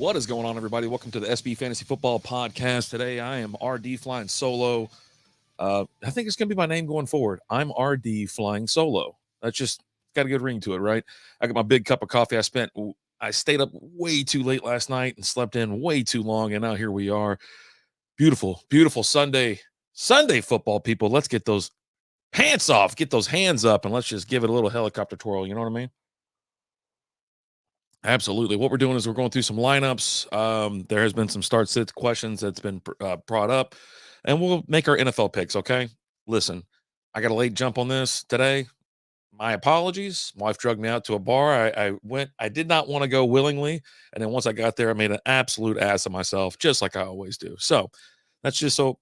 What is going on, everybody? Welcome to the SB Fantasy Football Podcast. Today, I am RD flying solo. I think it's going to be my name going forward. I'm RD flying solo. That's just got a good ring to it, right? I got my big cup of coffee. I stayed up way too late last night and slept in way too long, and now here we are. Beautiful, beautiful Sunday football, people. Let's get those pants off, get those hands up, and let's just give it a little helicopter twirl. You know what I mean? Absolutely. What we're doing is we're going through some lineups. There has been some start sit questions that's been brought up, and we'll make our NFL picks. Okay. Listen, I got a late jump on this today. My apologies. My wife drugged me out to a bar. I went. I did not want to go willingly, and then once I got there, I made an absolute ass of myself, just like I always do. So that's just so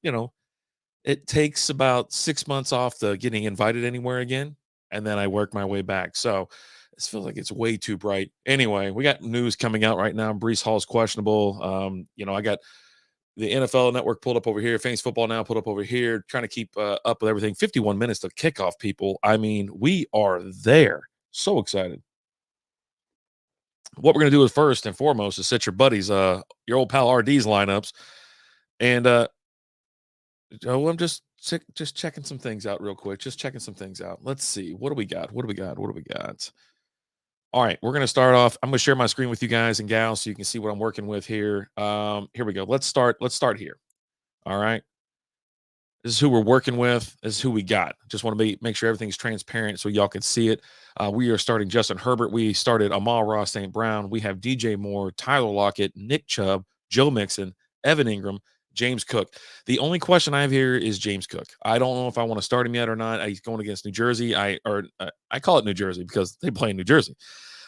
it takes about 6 months off the getting invited anywhere again, and then I work my way back. So this feels like it's way too bright. Anyway, we got news coming out right now. Brees Hall's questionable. I got the NFL Network pulled up over here. Fantasy Football Now pulled up over here. Trying to keep up with everything. 51 minutes to kickoff, people. I mean, we are there. So excited. What we're gonna do is first and foremost is set your buddies, your old pal RD's lineups, and I'm just checking some things out real quick. Just checking some things out. Let's see. What do we got? What do we got? What do we got? All right, we're going to start off. I'm going to share my screen with you guys and gals so you can see what I'm working with here. Here we go. Let's start here. All right. This is who we're working with. This is who we got. Just want to make sure everything's transparent so y'all can see it. We are starting Justin Herbert. We started Amon Ross St. Brown. We have DJ Moore, Tyler Lockett, Nick Chubb, Joe Mixon, Evan Ingram, James Cook. The only question I have here is James Cook. I don't know if I want to start him yet or not. He's going against New Jersey. I call it New Jersey because they play in New Jersey.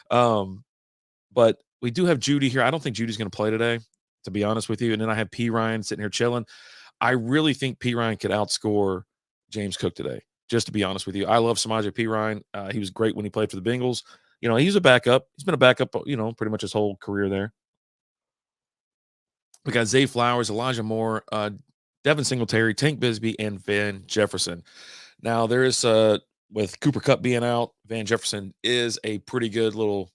But we do have Judy here. I don't think Judy's going to play today, to be honest with you. And then I have P. Ryan sitting here chilling. I really think P. Ryan could outscore James Cook today, just to be honest with you. I love Samaje P. Ryan. He was great when he played for the Bengals. He's a backup. He's been a backup, pretty much his whole career there. We got Zay Flowers, Elijah Moore, Devin Singletary, Tank Bisbee, and Van Jefferson. Now, there is with Cooper Kupp being out, Van Jefferson is a pretty good little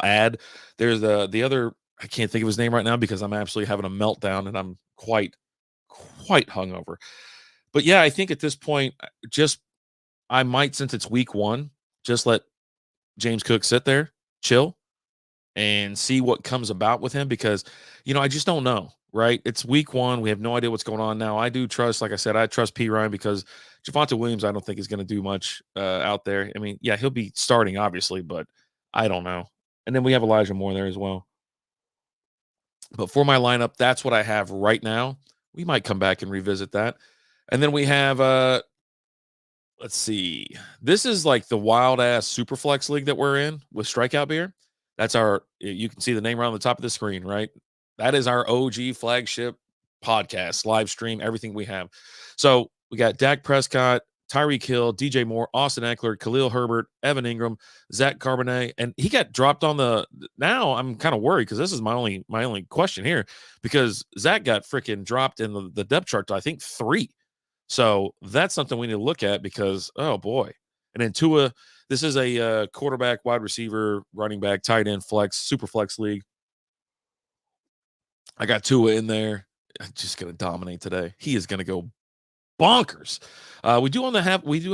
ad. There's the other, I can't think of his name right now because I'm absolutely having a meltdown and I'm quite hungover. But yeah, I think at this point, I might, since it's week one, just let James Cook sit there, chill, and see what comes about with him because, I just don't know, right? It's week one. We have no idea what's going on now. I do trust, like I said, I trust P. Ryan because Javonte Williams, I don't think is going to do much out there. I mean, yeah, he'll be starting, obviously, but I don't know. And then we have Elijah Moore there as well. But for my lineup, that's what I have right now. We might come back and revisit that. And then we have, let's see. This is like the wild-ass Superflex League that we're in with Strikeout Beer. That's you can see the name right on the top of the screen, right? That is our OG flagship podcast, live stream, everything we have. So we got Dak Prescott, Tyreek Hill, DJ Moore, Austin Eckler, Khalil Herbert, Evan Ingram, Zach Charbonnet, and he got dropped on the. Now I'm kind of worried because this is my only question here because Zach got freaking dropped in the depth chart to I think 3. So that's something we need to look at because oh boy. And then Tua, this is a quarterback, wide receiver, running back, tight end, flex, super flex league. I got Tua in there. I'm just gonna dominate today. He is gonna go bonkers. We do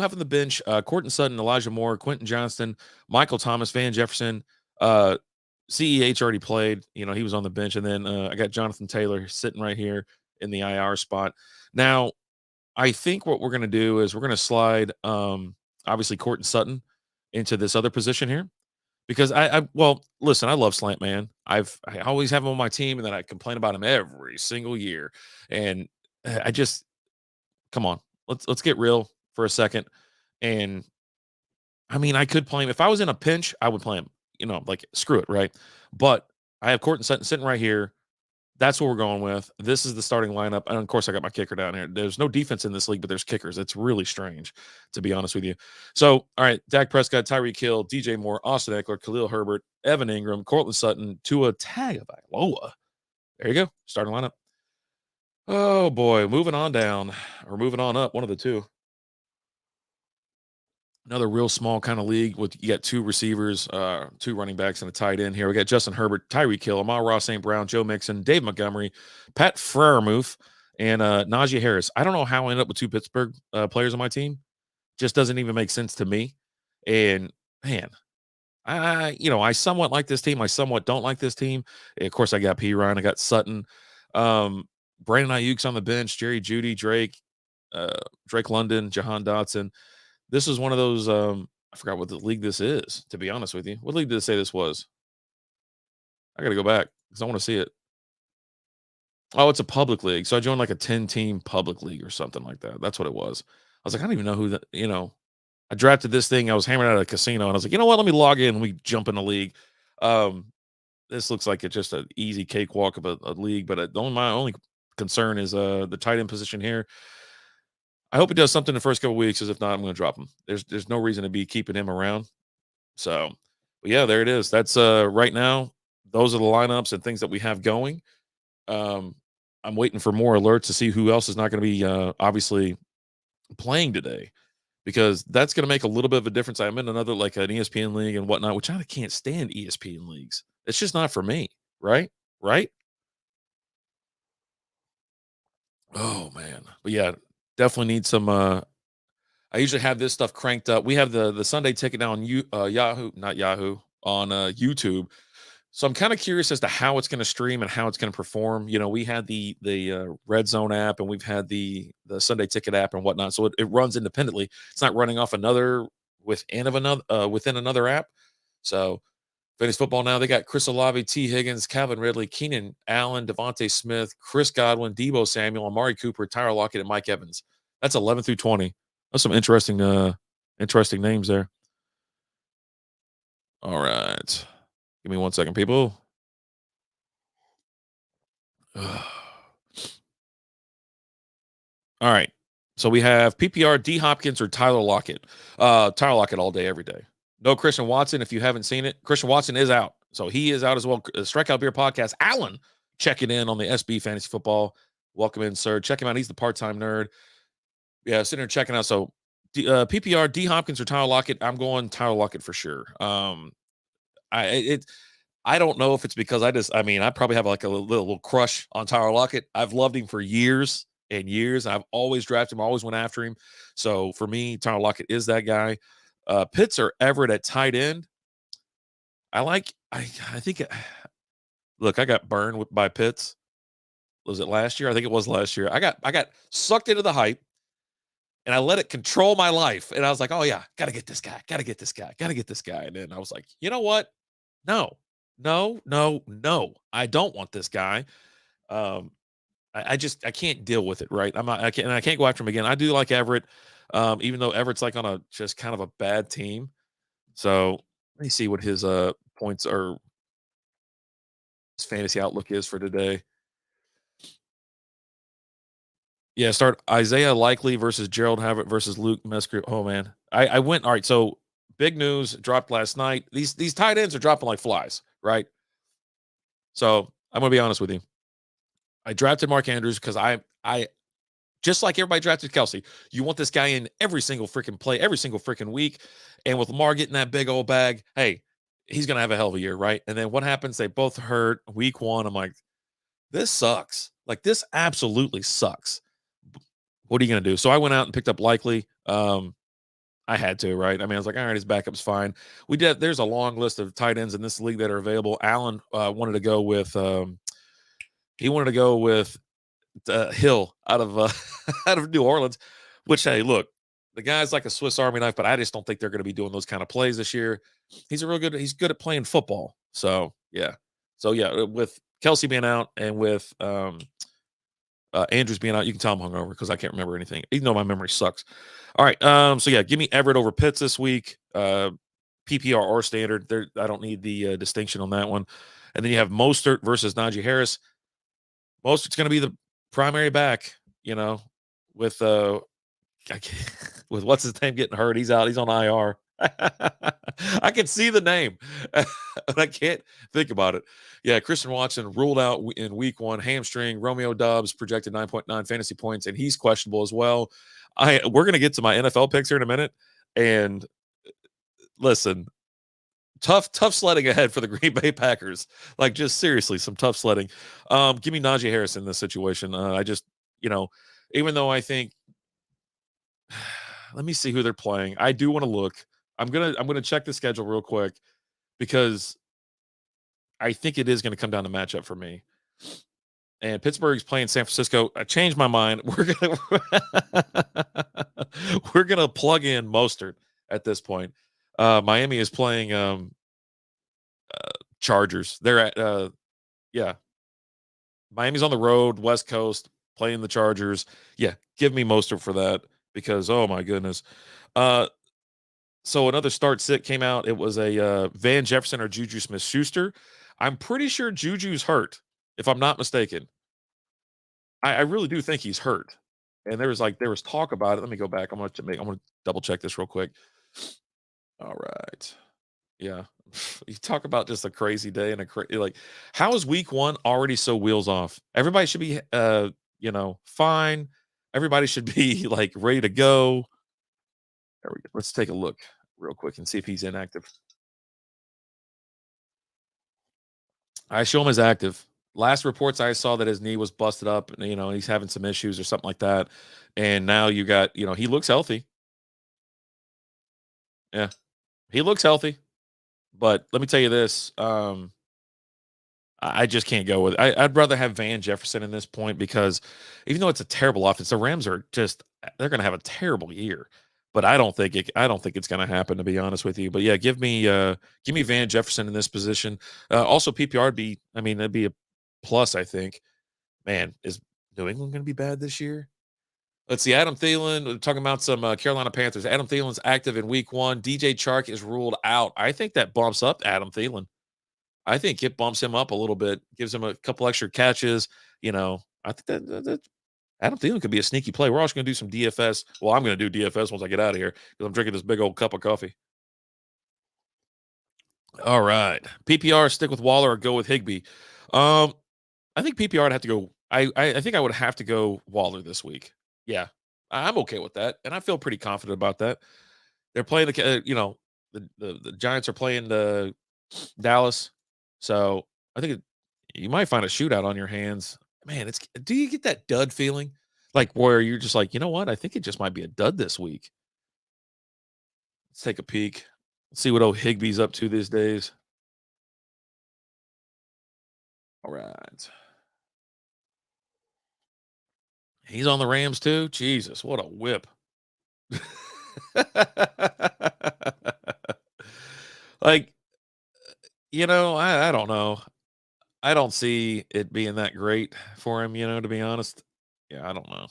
have on the bench Courtland Sutton, Elijah Moore, Quentin Johnston, Michael Thomas, Van Jefferson. CEH already played. He was on the bench, and then I got Jonathan Taylor sitting right here in the IR spot. Now, I think what we're gonna do is we're gonna slide obviously Courtland Sutton into this other position here. Because listen, I love Slant Man. I always have him on my team, and then I complain about him every single year. And I just come on, let's get real for a second. And I mean, I could play him if I was in a pinch. I would play him. Like screw it, right? But I have Courtland Sutton sitting right here. That's what we're going with. This is the starting lineup. And of course, I got my kicker down here. There's no defense in this league, but there's kickers. It's really strange, to be honest with you. So, all right, Dak Prescott, Tyreek Hill, DJ Moore, Austin Eckler, Khalil Herbert, Evan Ingram, Courtland Sutton, Tua Tagovailoa. There you go. Starting lineup. Oh, boy. Moving on down or moving on up, one of the two. Another real small kind of league with you got two receivers, two running backs, and a tight end here. We got Justin Herbert, Tyreek Hill, Amon Ross St. Brown, Joe Mixon, Dave Montgomery, Pat Freiermuth, and Najee Harris. I don't know how I ended up with two Pittsburgh players on my team. Just doesn't even make sense to me. And man, I somewhat like this team. I somewhat don't like this team. Of course, I got P. Ryan, I got Sutton, um, Brandon Ayuk's on the bench, Jerry Judy, uh, Drake London, Jahan Dotson. This is one of those. I forgot what the league this is. To be honest with you, what league did it say this was? I got to go back because I want to see it. Oh, it's a public league. So I joined like a 10-team public league or something like that. That's what it was. I was like, I don't even know who that. I drafted this thing. I was hammering out at a casino, and I was like, you know what? Let me log in. And we jump in the league. Um, this looks like it's just an easy cakewalk of a league. But my only concern is the tight end position here. I hope he does something the first couple weeks, because if not, I'm going to drop him. There's no reason to be keeping him around. So, but yeah, there it is. That's right now. Those are the lineups and things that we have going. Um, I'm waiting for more alerts to see who else is not going to be obviously playing today, because that's going to make a little bit of a difference. I'm in another like an ESPN league and whatnot, which I can't stand ESPN leagues. It's just not for me, right? Right? Oh man, but yeah, definitely need some. I usually have this stuff cranked up. We have the Sunday ticket now on Yahoo, not Yahoo, on YouTube. So I'm kind of curious as to how it's going to stream and how it's going to perform. We had the Red Zone app, and we've had the Sunday Ticket app and whatnot. So it runs independently. It's not running off another within another app. So fantasy football now, they got Chris Olave, T. Higgins, Calvin Ridley, Keenan Allen, Devontae Smith, Chris Godwin, Debo Samuel, Amari Cooper, Tyler Lockett, and Mike Evans. That's 11 through 20. That's some interesting names there. All right. Give me 1 second, people. All right. So we have PPR, D Hopkins or Tyler Lockett. Tyler Lockett all day, every day. No Christian Watson. If you haven't seen it, Christian Watson is out. So he is out as well. Strikeout Beer Podcast. Alan checking in on the SB Fantasy Football. Welcome in, sir. Check him out. He's the part-time nerd. Yeah, sitting there checking out. So PPR, D Hopkins or Tyler Lockett. I'm going Tyler Lockett for sure. I don't know if it's because I probably have like a little crush on Tyler Lockett. I've loved him for years and years. I've always drafted him, always went after him. So for me, Tyler Lockett is that guy. Pitts or Everett at tight end. I think look, I got burned by Pitts. Was it last year? I think it was last year. I got sucked into the hype, and I let it control my life. And I was like, oh yeah, gotta get this guy, gotta get this guy, gotta get this guy. And then I was like, you know what? No, no, no, no. I don't want this guy. Um, I can't deal with it, right? I can't go after him again. I do like Everett, even though Everett's like on a just kind of a bad team. So let me see what his points or his fantasy outlook is for today. Yeah, start Isaiah Likely versus Gerald Havert versus Luke Musgrave. Oh man, I went all right. So big news dropped last night. These tight ends are dropping like flies, right? So I'm gonna be honest with you. I drafted Mark Andrews because I just like everybody drafted Kelsey. You want this guy in every single freaking play, every single freaking week. And with Lamar getting that big old bag, hey, he's gonna have a hell of a year, right? And then what happens? They both hurt week one. I'm like, this sucks. Like this absolutely sucks. What are you gonna do? So I went out and picked up Likely. I had to, right? I mean, I was like, all right, his backup's fine. There's a long list of tight ends in this league that are available. Allen wanted to go with Hill out of out of New Orleans, which hey, look, the guy's like a Swiss Army knife, but I just don't think they're going to be doing those kind of plays this year. He's good at playing football. So yeah, with Kelsey being out and with Andrews being out, you can tell I'm hungover because I can't remember anything, even though my memory sucks. All right, so yeah, give me Everett over Pitts this week. PPR or standard. There, I don't need the distinction on that one. And then you have Mostert versus Najee Harris. Mostert's going to be the primary back, with with what's his name getting hurt. He's out. He's on IR. I can see the name, but I can't think about it. Yeah, Christian Watson ruled out in week one, hamstring. Romeo Dobbs projected 9.9 fantasy points, and he's questionable as well. We're going to get to my NFL picks here in a minute, and listen, tough sledding ahead for the Green Bay Packers. Like, just seriously, some tough sledding. Give me Najee Harris in this situation. I just, you know, even though I think, let me see who they're playing. I do want to look. I'm gonna check the schedule real quick because I think it is gonna come down to matchup for me. And Pittsburgh's playing San Francisco. I changed my mind. We're gonna plug in Mostert at this point. Miami is playing Chargers. They're at yeah. Miami's on the road, West Coast, playing the Chargers. Yeah, give me Mostert for that because oh my goodness. Uh so another start sit came out. It was a Van Jefferson or Juju Smith Schuster. I'm pretty sure Juju's hurt, if I'm not mistaken. I really do think he's hurt. And there was talk about it. Let me go back. I'm gonna double check this real quick. All right. Yeah. You talk about just a crazy day and like how is week one already so wheels off? Everybody should be fine. Everybody should be like ready to go. There we go. Let's take a look real quick and see if he's inactive. I show him as active. Last reports I saw that his knee was busted up and he's having some issues or something like that. And now you got, he looks healthy. Yeah. He looks healthy. But let me tell you this, I just can't go with it. I'd rather have Van Jefferson in this point because even though it's a terrible offense, the Rams are just they're going to have a terrible year. But I don't think it's going to happen to be honest with you. But yeah, give me Van Jefferson in this position. Also PPR would be I mean that'd be a plus I think. Man, is New England going to be bad this year? Let's see. Adam Thielen, we're talking about some Carolina Panthers. Adam Thielen's active in week 1. DJ Chark is ruled out. I think that bumps up Adam Thielen. I think it bumps him up a little bit, gives him a couple extra catches. I think that Adam Thielen could be a sneaky play. We're also going to do some DFS. Well, I'm going to do DFS once I get out of here because I'm drinking this big old cup of coffee. All right, PPR, stick with Waller or go with Higbee. I think PPR would have to go. I think I would have to go Waller this week. Yeah, I'm okay with that, and I feel pretty confident about that. They're playing the Giants are playing the Dallas, so I think you might find a shootout on your hands. Man, do you get that dud feeling? Like where you're just like, you know what? I think it just might be a dud this week. Let's take a peek. Let's see what old Higbee's up to these days. All right. He's on the Rams too. Jesus, what a whip. Like, I don't know. I don't see it being that great for him, to be honest. Yeah, I don't know.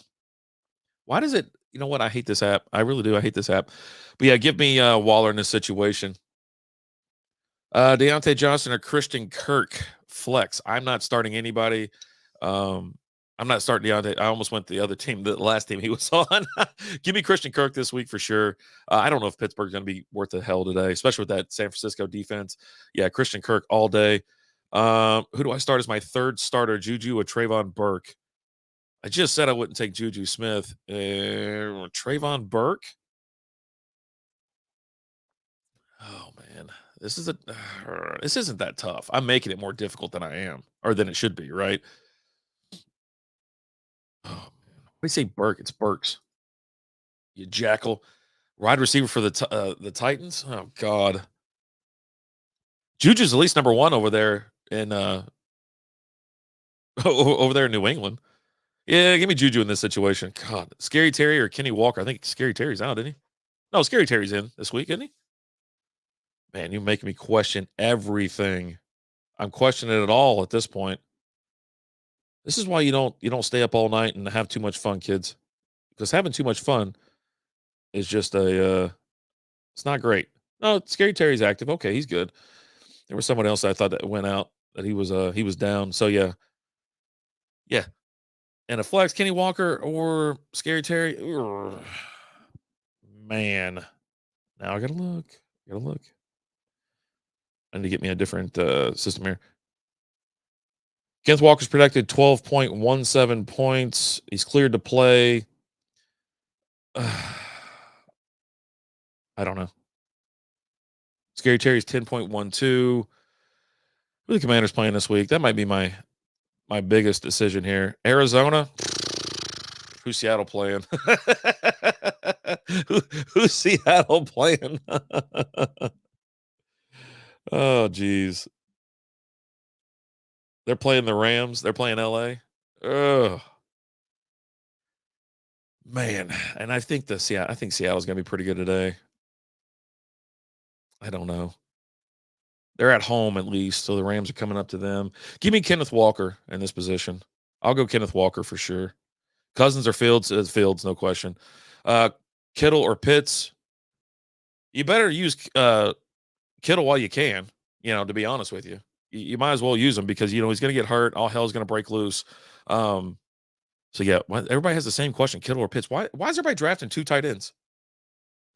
Why does it you know what? I hate this app. I really do. I hate this app. But yeah, give me Waller in this situation. Deontay Johnson or Christian Kirk flex. I'm not starting anybody. Um, I'm not starting Deontay. I almost went the other team, the last team he was on. Give me Christian Kirk this week for sure. I don't know if Pittsburgh's going to be worth the hell today, especially with that San Francisco defense. Yeah, Christian Kirk all day. Who do I start as my third starter? Juju or Trayvon Burke? I just said I wouldn't take Juju Smith. Trayvon Burke? Oh man, this isn't that tough. I'm making it more difficult than I am, or than it should be, right? Oh man, we say Burke, it's Burks. You jackal, wide receiver for the Titans. Oh God, Juju's at least number one over there in over there in New England. Yeah, give me Juju in this situation. God, Scary Terry or Kenny Walker. I think Scary Terry's out, isn't he? No, Scary Terry's in this week, isn't he? Man, you make me question everything. I'm questioning it all at this point. This is why you don't stay up all night and have too much fun, kids. Because having too much fun is just it's not great. No, Scary Terry's active. Okay, he's good. There was someone else I thought that went out that he was down. So yeah. Yeah. And a flex, Kenny Walker or Scary Terry. Ugh, man. Now I gotta look. Gotta look. I need to get me a different system here. Kenneth Walker's projected 12.17 points. He's cleared to play. I don't know. Scary Terry's 10.12. Who are the Commanders playing this week? That might be my biggest decision here. Arizona. Who's Seattle playing? Who's Seattle playing? Oh, geez. They're playing the Rams. They're playing LA. Ugh. Man. And I think Seattle's gonna be pretty good today. I don't know. They're at home at least, so the Rams are coming up to them. Give me Kenneth Walker in this position. I'll go Kenneth Walker for sure. Cousins or Fields? Fields, no question. Uh, Kittle or Pitts? You better use Kittle while you can. To be honest with you, you might as well use him because he's going to get hurt. All hell's going to break loose. So yeah, everybody has the same question: Kittle or Pitts? Why is everybody drafting 2 tight ends?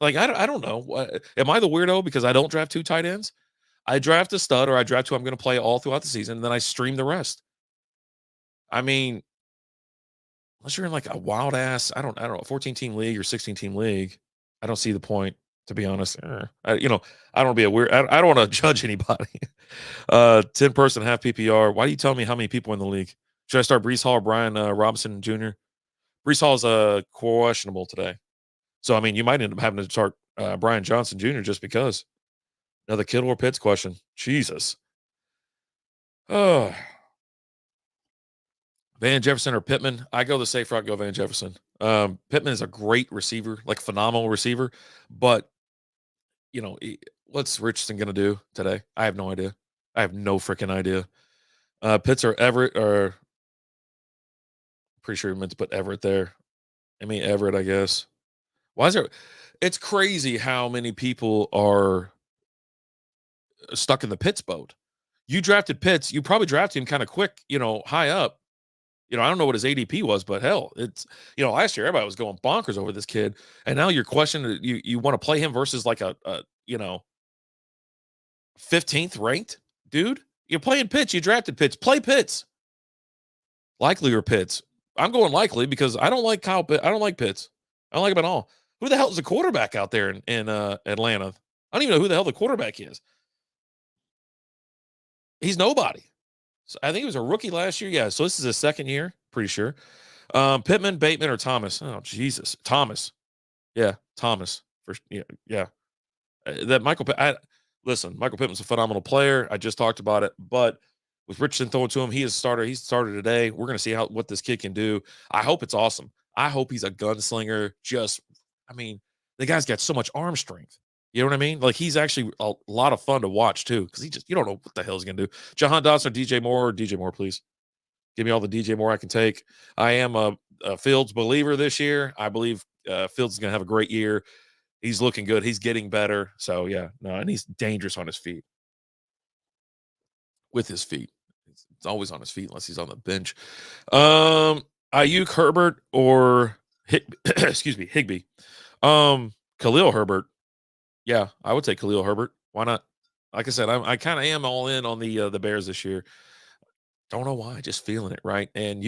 Like I don't know. Am I the weirdo because I don't draft 2 tight ends? I draft a stud or I draft who I'm going to play all throughout the season, and then I stream the rest. I mean, unless you're in like a wild ass, I don't know, a 14-team league or 16-team league, I don't see the point, to be honest. I don't want to be a weird. I don't want to judge anybody. 10-person half PPR. Why do you tell me how many people in the league? Should I start Breece Hall or Brian Robinson Jr.? Breece Hall is questionable today, so I mean you might end up having to start Brian Johnson Jr. just because. Another Kittle or Pitts question. Jesus. Oh. Van Jefferson or Pittman? I go the safe route, go Van Jefferson. Pittman is a great receiver, like phenomenal receiver. But, what's Richardson going to do today? I have no idea. I have no freaking idea. Pitts or Everett, or pretty sure he meant to put Everett there. I mean, Everett, I guess. Why is there? It's crazy how many people are stuck in the Pitts boat. You drafted Pitts. You probably drafted him kind of quick, high up. I don't know what his ADP was, but hell, it's, last year everybody was going bonkers over this kid. And now you're questioning, you want to play him versus like a 15th ranked dude. You're playing Pitts. You drafted Pitts. Play Pitts. Likely or Pitts. I'm going likely because I don't like Kyle Pitts. I don't like Pitts. I don't like him at all. Who the hell is the quarterback out there in Atlanta? I don't even know who the hell the quarterback is. He's nobody. So I think he was a rookie last year. Yeah, so this is his second year, pretty sure. Pittman, Bateman, or Thomas? Oh, Jesus. Thomas. Yeah, Thomas. Yeah. Listen, Michael Pittman's a phenomenal player. I just talked about it. But with Richardson throwing to him, he is a starter. He's started today. We're going to see what this kid can do. I hope it's awesome. I hope he's a gunslinger. The guy's got so much arm strength. You know what I mean? Like, he's actually a lot of fun to watch, too, because you don't know what the hell he's going to do. Jahan Dotson or DJ Moore? DJ Moore, please. Give me all the DJ Moore I can take. I am a Fields believer this year. I believe Fields is going to have a great year. He's looking good. He's getting better. So, yeah. No, and he's dangerous on his feet. With his feet. It's always on his feet unless he's on the bench. Ayuk, Herbert, or Higbee. Khalil Herbert. Yeah, I would take Khalil Herbert. Why not? Like I said, I kind of am all in on the Bears this year. Don't know why, just feeling it, right? And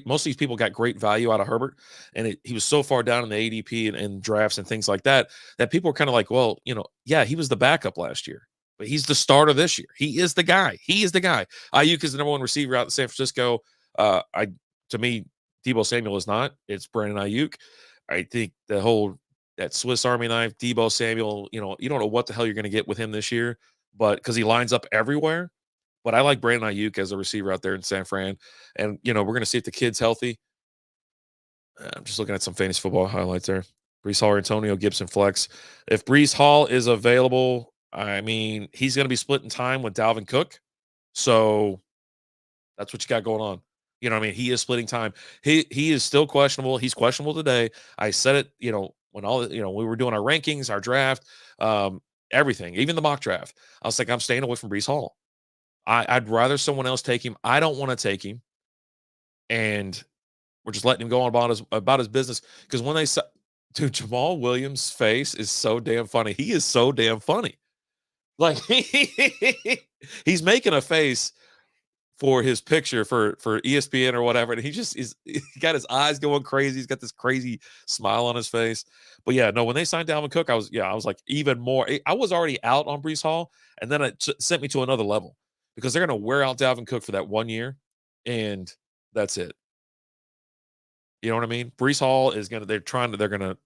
most of these people got great value out of Herbert, and he was so far down in the ADP and drafts and things like that people are kind of like, well, yeah, he was the backup last year, but he's the starter this year. He is the guy. Ayuk is the number 1 receiver out in San Francisco. To me, Deebo Samuel is not. It's Brandon Ayuk. I think that Swiss Army knife, Deebo Samuel, you don't know what the hell you're going to get with him this year, but because he lines up everywhere. But I like Brandon Ayuk as a receiver out there in San Fran. And, we're going to see if the kid's healthy. I'm just looking at some fantasy football highlights there. Breece Hall or Antonio Gibson flex. If Breece Hall is available, he's going to be splitting time with Dalvin Cook. So that's what you got going on. He is splitting time. He is still questionable. He's questionable today. I said it, when we were doing our rankings, our draft, everything, even the mock draft. I was like, I'm staying away from Breece Hall. I'd rather someone else take him. I don't want to take him. And we're just letting him go on about his business. Because when dude, Jamal Williams' face is so damn funny. He is so damn funny. Like, he's making a face for his picture for ESPN or whatever, and he got his eyes going crazy. He's got this crazy smile on his face. But yeah, no, when they signed Dalvin Cook, I was like even more. I was already out on Brees Hall, and then it sent me to another level because they're going to wear out Dalvin Cook for that 1 year, and that's it. You know what I mean? Brees Hall is gonna. They're gonna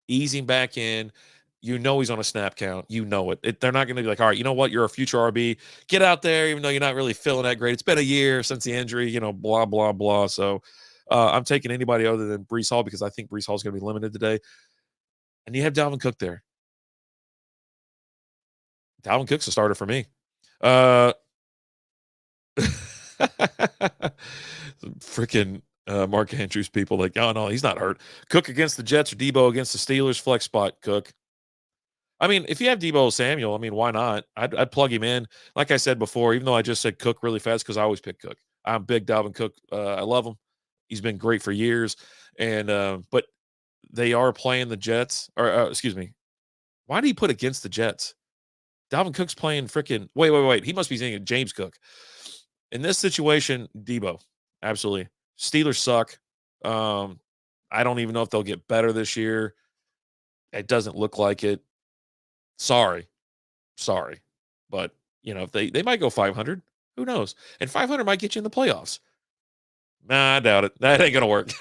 ease him back in. You know he's on a snap count. You know it. They're not going to be like, all right, you know what? You're a future RB. Get out there, even though you're not really feeling that great. It's been a year since the injury, blah, blah, blah. So I'm taking anybody other than Brees Hall because I think Brees Hall is going to be limited today. And you have Dalvin Cook there. Dalvin Cook's a starter for me. Freaking Mark Andrews people like, oh, no, he's not hurt. Cook against the Jets or Debo against the Steelers, flex spot, Cook. I mean, if you have Debo Samuel, I mean, why not? I'd plug him in. Like I said before, even though I just said Cook really fast because I always pick Cook. I'm big Dalvin Cook. I love him. He's been great for years. And but they are playing the Jets. Or excuse me. Why did he put against the Jets? Dalvin Cook's playing freaking. Wait. He must be saying James Cook. In this situation, Debo. Absolutely. Steelers suck. I don't even know if they'll get better this year. It doesn't look like it. Sorry. But, if they might go 500. Who knows? And 500 might get you in the playoffs. Nah, I doubt it. That ain't going to work.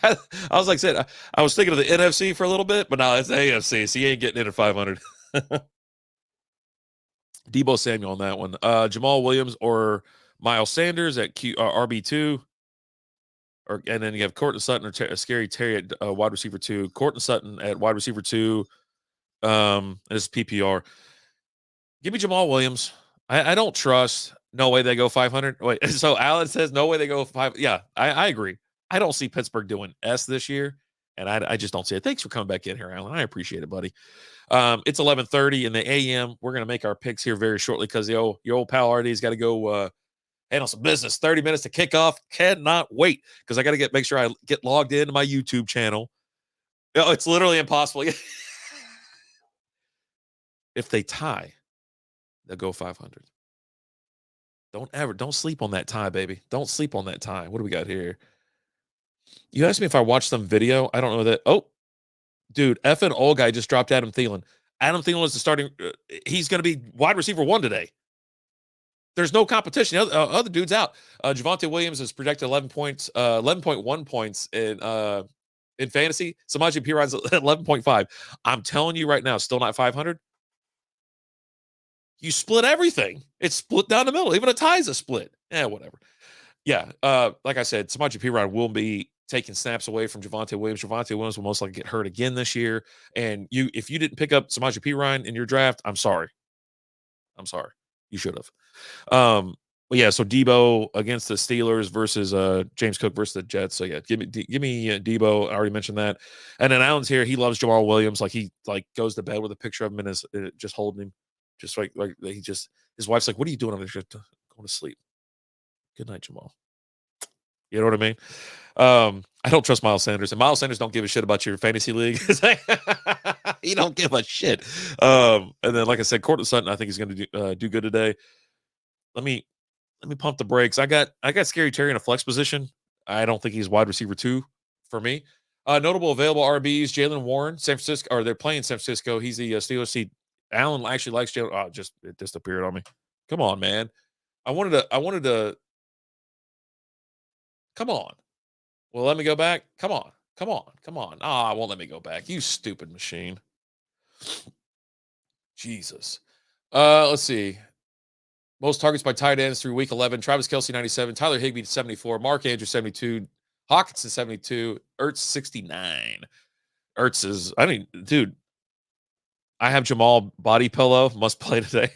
I was like I said, I was thinking of the NFC for a little bit, but no, it's the AFC, so you ain't getting in at 500. Debo Samuel on that one. Jamal Williams or Miles Sanders at RB2. And then you have Courtland Sutton or Scary Terry at wide receiver 2. Courtland Sutton at wide receiver 2. And this is PPR. Give me Jamal Williams. I don't trust. No way they go 500. Wait, so Alan says no way they go 5. Yeah, I agree. I don't see Pittsburgh doing S this year, and I just don't see it. Thanks for coming back in here, Alan. I appreciate it, buddy. It's 11:30 in the AM. We're gonna make our picks here very shortly because your old pal RD's got to go handle some business. 30 minutes to kick off. Cannot wait because I got to make sure I get logged into my YouTube channel. No, it's literally impossible. If they tie, they'll go 500. Don't sleep on that tie, baby. Don't sleep on that tie. What do we got here? You asked me if I watched some video. I don't know that. Oh, dude, effing old guy just dropped Adam Thielen. Adam Thielen is the starting. He's going to be wide receiver 1 today. There's no competition. Other dude's out. Javonte Williams is projected 11 points, 11.1 points in fantasy. Samaje Perine's at 11.5. I'm telling you right now, still not 500. You split everything. It's split down the middle. Even a tie is a split. Whatever. Yeah. Like I said, Samaje Perine will be taking snaps away from Javonte Williams. Javonte Williams will most likely get hurt again this year. And if you didn't pick up Samaje Perine in your draft, I'm sorry. You should have. But yeah, so Debo against the Steelers versus James Cook versus the Jets. So yeah, give me Debo. I already mentioned that. And then Allen's here. He loves Jamal Williams. Like he goes to bed with a picture of him and is just holding him. Just like his wife's like, what are you doing? I'm just going to sleep. Good night, Jamal. You know what I mean? I don't trust Miles Sanders, and Miles Sanders don't give a shit about your fantasy league. He don't give a shit. And then, like I said, Courtland Sutton, I think he's going to do good today. Let me pump the brakes. I got Scary Terry in a flex position. I don't think he's wide receiver 2 for me. Notable available RBs: Jaylen Warren, San Francisco, or they're playing San Francisco. He's the Steelers seed. Allen actually likes Jaylen. Oh, it disappeared on me. Come on, man. I wanted to. Come on. Well, let me go back. Come on. Ah, won't let me go back. You stupid machine. Jesus. Let's see. Most targets by tight ends through week 11. Travis Kelce, 97. Tyler Higbee, 74. Mark Andrews, 72. Hawkinson, 72. Ertz, 69. Ertz is, dude, I have Jamal body pillow. Must play today.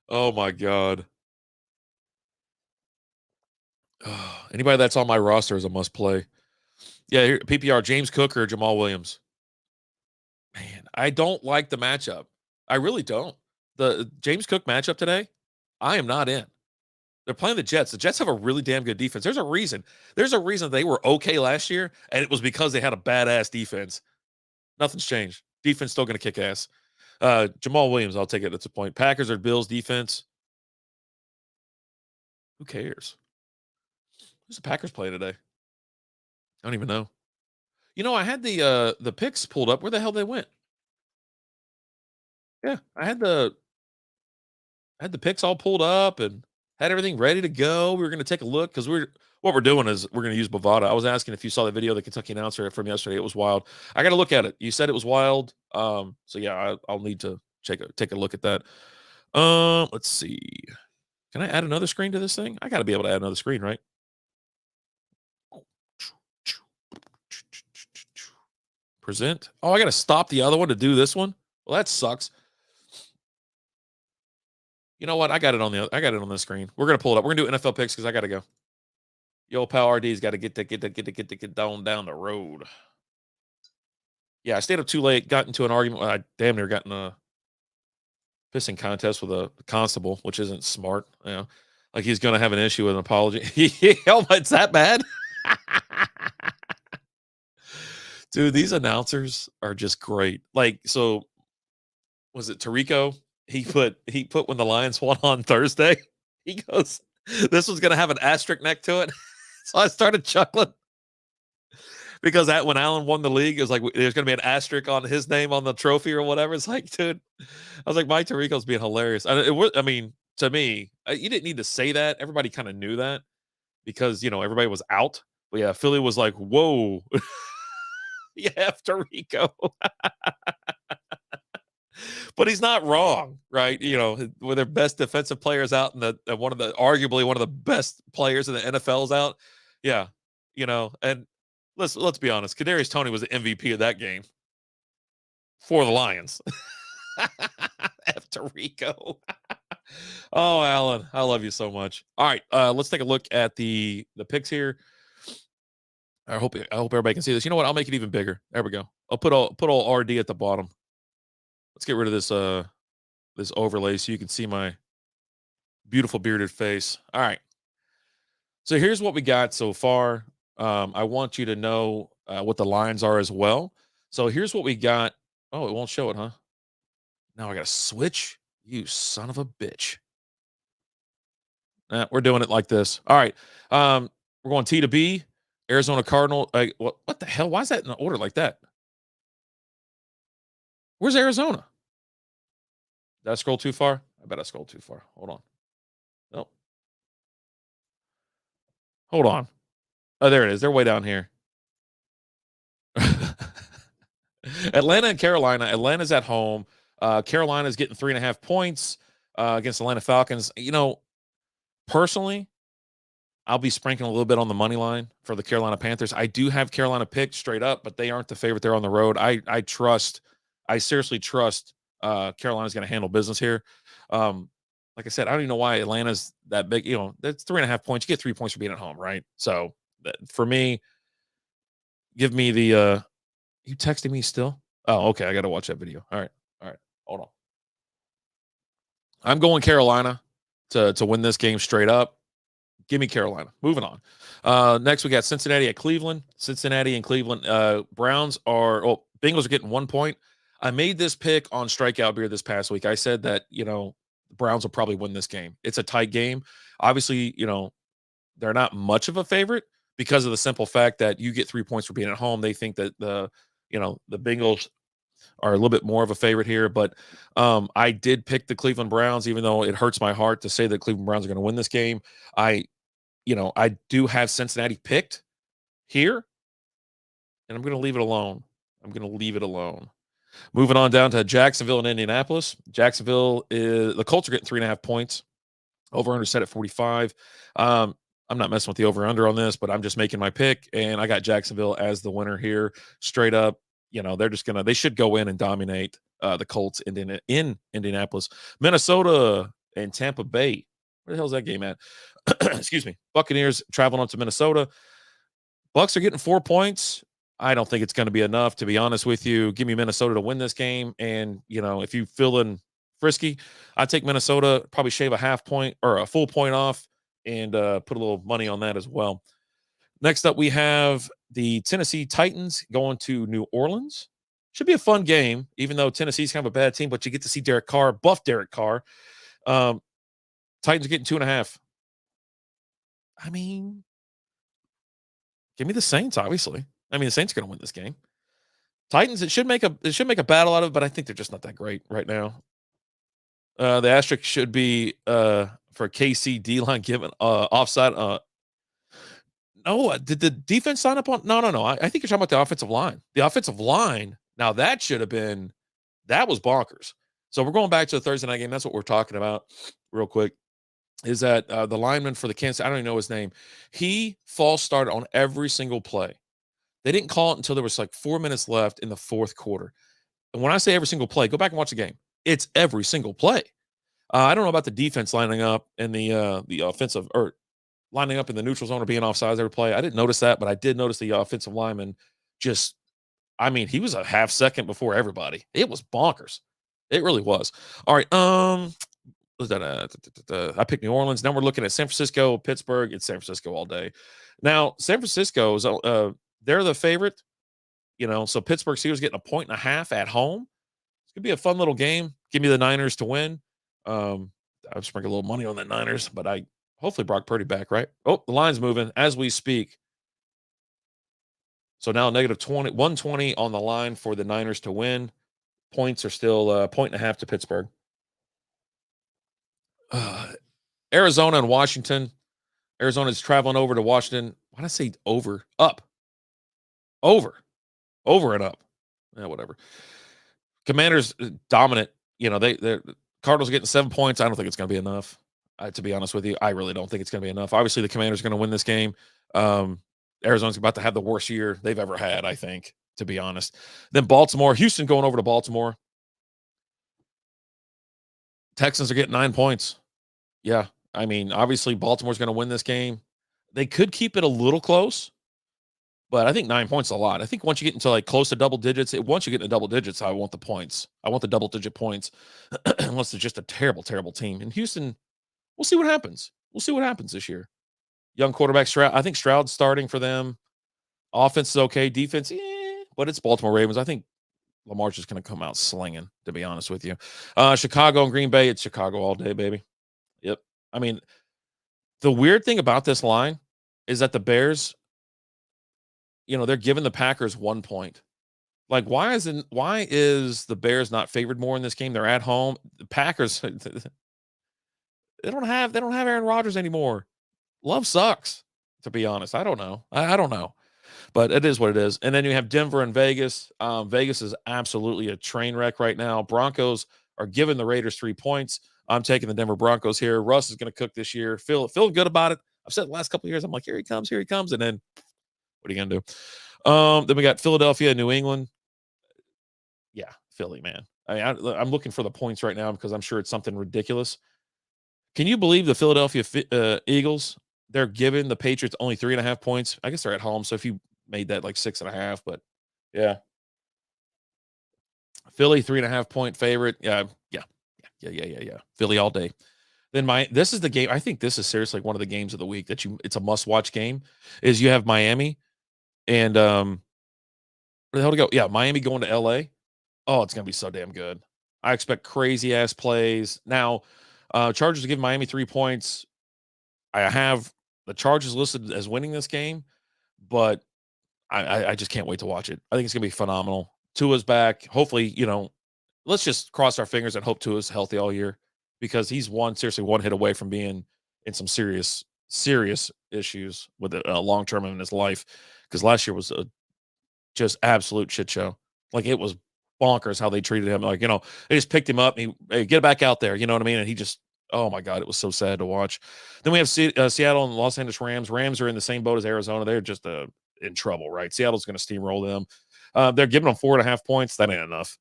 Oh, my God. Anybody that's on my roster is a must play. Yeah, here, PPR, James Cook or Jamal Williams. Man, I don't like the matchup. I really don't. The James Cook matchup today, I am not in. They're playing the Jets. The Jets have a really damn good defense. There's a reason they were okay last year, and it was because they had a badass defense. Nothing's changed. Defense still going to kick ass. Jamal Williams, I'll take it. That's a point. Packers or Bills defense. Who cares? Who's the Packers play today? I don't even know. I had the picks pulled up. Where the hell they went? Yeah, I had the picks all pulled up and had everything ready to go. We were going to take a look because what we're doing is we're going to use Bovada. I was asking if you saw the video of the Kentucky announcer from yesterday. It was wild. I got to look at it. You said it was wild. So yeah, I'll need to take a look at that. Let's see. Can I add another screen to this thing? I got to be able to add another screen, right? Present. Oh, I got to stop the other one to do this one. Well, that sucks. You know what? I got it on the screen. We're gonna pull it up. We're gonna do NFL picks because I gotta go. Yo, pal RD's got to get down the road. Yeah, I stayed up too late. Got into an argument. I damn near got in a pissing contest with a constable, which isn't smart. Like he's gonna have an issue with an apology. Oh, it's that bad, dude. These announcers are just great. Like, so was it Tirico? He put when the Lions won on Thursday. He goes, "This was gonna have an asterisk next to it." So I started chuckling because when Allen won the league, it was like there's going to be an asterisk on his name on the trophy or whatever. It's like, dude, I was like, Mike Tirico's being hilarious. I mean, to me, you didn't need to say that. Everybody kind of knew that because everybody was out. But yeah, Philly was like, "Whoa, you have Tirico," but he's not wrong, right? With their best defensive players out and arguably one of the best players in the NFL's out. Yeah, and let's be honest, Kadarius Toney was the MVP of that game for the Lions. After Rico. Oh, Alan, I love you so much. All right, let's take a look at the picks here. I hope everybody can see this. You know what? I'll make it even bigger. There we go. I'll put all RD at the bottom. Let's get rid of this overlay so you can see my beautiful bearded face. All right. So here's what we got so far. I want you to know what the lines are as well. So here's what we got. Oh, it won't show it, huh? Now I got to switch. You son of a bitch. We're doing it like this. All right. We're going T to B. Arizona Cardinal. What the hell? Why is that in order like that? Where's Arizona? Did I scroll too far? I bet I scrolled too far. Hold on. Nope. Hold on. Oh, there it is. They're way down here. Atlanta and Carolina. Atlanta's at home. Carolina's getting 3.5 points against Atlanta Falcons. Personally, I'll be sprinkling a little bit on the money line for the Carolina Panthers. I do have Carolina picked straight up, but they aren't the favorite. They're on the road. I seriously trust Carolina's going to handle business here. Like I said, I don't even know why Atlanta's that big. That's 3.5 points. You get 3 points for being at home, right? So for me, give me the. You texting me still? Oh, okay. I got to watch that video. All right. Hold on. I'm going Carolina to win this game straight up. Give me Carolina. Moving on. Next, we got Cincinnati at Cleveland. Cincinnati and Cleveland. Bengals are getting 1 point. I made this pick on Strikeout Beer this past week. I said that, the Browns will probably win this game. It's a tight game. Obviously, they're not much of a favorite because of the simple fact that you get 3 points for being at home. They think that the Bengals are a little bit more of a favorite here, but I did pick the Cleveland Browns, even though it hurts my heart to say that Cleveland Browns are going to win this game. I do have Cincinnati picked here, and I'm going to leave it alone. Moving on down to Jacksonville and Indianapolis. The Colts are getting 3.5 points. Over-under set at 45. I'm not messing with the over-under on this, but I'm just making my pick, and I got Jacksonville as the winner here, straight up. They should go in and dominate the Colts in Indianapolis. Minnesota and Tampa Bay. Where the hell's that game at? Excuse me. Buccaneers traveling up to Minnesota. Bucks are getting 4 points. I don't think it's going to be enough, to be honest with you. Give me Minnesota to win this game. And, if you feeling frisky, I take Minnesota, probably shave a half point or a full point off and put a little money on that as well. Next up, we have the Tennessee Titans going to New Orleans. Should be a fun game, even though Tennessee's kind of a bad team, but you get to see Derek Carr, buff Derek Carr. Titans are getting 2.5. I mean, give me the Saints, obviously. I mean, the Saints are going to win this game. Titans, it should make a battle out of it, but I think they're just not that great right now. The asterisk should be for KC D line given offside. No, did the defense sign up on? No. I think you're talking about the offensive line. The offensive line. Now that should have been that was bonkers. So we're going back to the Thursday night game. That's what we're talking about, real quick. Is that the lineman for the Kansas? I don't even know his name. He false started on every single play. They didn't call it until there was like 4 minutes left in the fourth quarter. And when I say every single play, go back and watch the game. It's every single play. I don't know about the defense lining up and the offensive or lining up in the neutral zone or being offsides every play. I didn't notice that, but I did notice the offensive lineman just. I mean, he was a half second before everybody. It was bonkers. It really was. All right. I picked New Orleans. Now we're looking at San Francisco, Pittsburgh. It's San Francisco all day. Now, San Francisco is they're the favorite, so Pittsburgh Steelers getting 1.5 at home. It's gonna be a fun little game. Give me the Niners to win. I've sprinkled a little money on the Niners, but I hopefully Brock Purdy back, right? Oh, the line's moving as we speak. So now negative 120 on the line for the Niners to win. Points are still 1.5 to Pittsburgh. Arizona and Washington. Arizona's traveling over to Washington. Why did I say over? Up. Over and up. Yeah, whatever. Commanders dominant. They're Cardinals getting 7 points. I don't think it's going to be enough. To be honest with you, I really don't think it's going to be enough. Obviously, the Commanders are going to win this game. Arizona's about to have the worst year they've ever had, I think, to be honest. Then Baltimore, Houston going over to Baltimore. Texans are getting 9 points. Yeah. I mean, obviously, Baltimore's going to win this game. They could keep it a little close, but I think 9 points is a lot. I think once you get into like close to double digits, once you get into double digits, I want the points. I want the double-digit points, unless it's just a terrible, terrible team. In Houston, we'll see what happens. We'll see what happens this year. Young quarterback Stroud. I think Stroud's starting for them. Offense is okay. Defense, but it's Baltimore Ravens. I think Lamar's just going to come out slinging, to be honest with you. Chicago and Green Bay, it's Chicago all day, baby. Yep. I mean, the weird thing about this line is that the Bears, they're giving the Packers 1 point. Like, why is the Bears not favored more in this game? They're at home. The Packers, they don't have Aaron Rodgers anymore. Love sucks, to be honest. I don't know. I don't know. But it is what it is. And then you have Denver and Vegas. Vegas is absolutely a train wreck right now. Broncos are giving the Raiders 3 points. I'm taking the Denver Broncos here. Russ is going to cook this year. Feel good about it. I've said the last couple of years, I'm like, here he comes. And then what are you going to do? Then we got Philadelphia and New England. Yeah, Philly, man. I'm looking for the points right now because I'm sure it's something ridiculous. Can you believe the Philadelphia Eagles? They're giving the Patriots only 3.5 points. I guess they're at home, so if you made that like 6.5, but yeah. Philly 3.5 point favorite. Yeah. Philly all day. Then this is the game. I think this is seriously one of the games of the week it's a must-watch game. Is you have Miami and where the hell to go? Yeah, Miami going to LA. Oh, it's gonna be so damn good. I expect crazy ass plays. Now, Chargers give Miami 3 points. I have the Chargers listed as winning this game, but I just can't wait to watch it. I think it's gonna be phenomenal. Tua's back. Hopefully, let's just cross our fingers and hope Tua's healthy all year because he's seriously one hit away from being in some serious issues with a long term in his life. Because last year was a just absolute shit show. Like it was bonkers how they treated him. Like, they just picked him up and hey, get back out there. You know what I mean? And he just, oh my God, it was so sad to watch. Then we have Seattle and Los Angeles Rams. Rams are in the same boat as Arizona. They're just in trouble, right? Seattle's going to steamroll them. They're giving them 4.5 points. That ain't enough.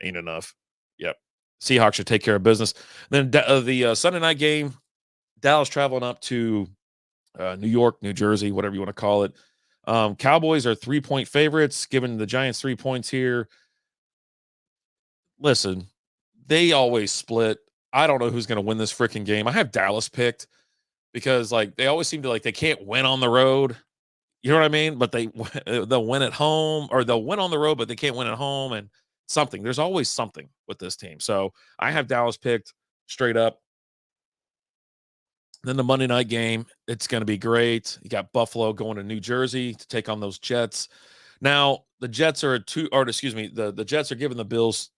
Ain't enough. Yep. Seahawks should take care of business. Then the Sunday night game, Dallas traveling up to New York, New Jersey, whatever you want to call it. Cowboys are 3-point favorites, giving the Giants 3 points here. Listen, they always split. I don't know who's going to win this freaking game. I have Dallas picked because like they always seem to like they can't win on the road. You know what I mean? But they'll win at home, or they'll win on the road, but they can't win at home, and something. There's always something with this team. So I have Dallas picked straight up. Then the Monday night game, it's going to be great. You got Buffalo going to New Jersey to take on those Jets. Now the Jets are excuse me, the Jets are giving the Bills.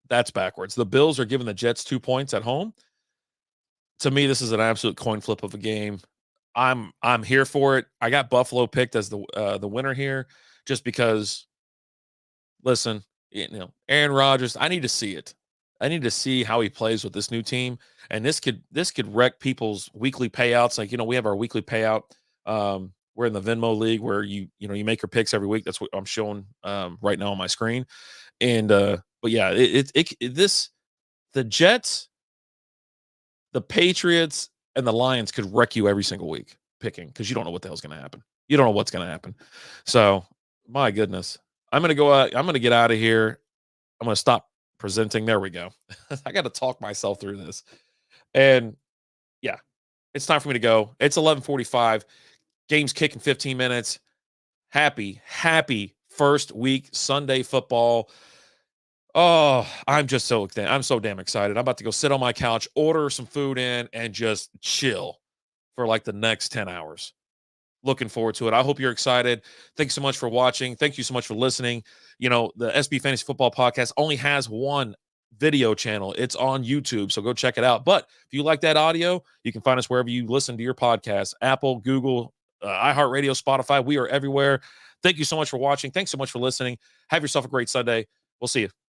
That's backwards. The Bills are giving the Jets 2 points at home. To me, this is an absolute coin flip of a game. I'm here for it. I got Buffalo picked as the winner here, just because. Listen, Aaron Rodgers. I need to see it. I need to see how he plays with this new team, and this could wreck people's weekly payouts. Like, we have our weekly payout. We're in the Venmo league where you make your picks every week. That's what I'm showing right now on my screen. And but yeah, this the Jets, the Patriots, and the Lions could wreck you every single week picking, because you don't know what the hell's going to happen. You don't know what's going to happen. So, my goodness, I'm going to go out. I'm going to get out of here. I'm going to stop presenting. There we go. I got to talk myself through this. And yeah, it's time for me to go. It's 11:45. Game's kicking 15 minutes. Happy first week Sunday football. Oh, I'm so damn excited. I'm about to go sit on my couch, order some food in, and just chill for like the next 10 hours. Looking forward to it. I hope you're excited. Thanks so much for watching. Thank you so much for listening. The SB Fantasy Football Podcast only has one video channel. It's on YouTube, so go check it out. But if you like that audio, you can find us wherever you listen to your podcast: Apple, Google, iHeartRadio, Spotify. We are everywhere. Thank you so much for watching. Thanks so much for listening. Have yourself a great Sunday. We'll see you.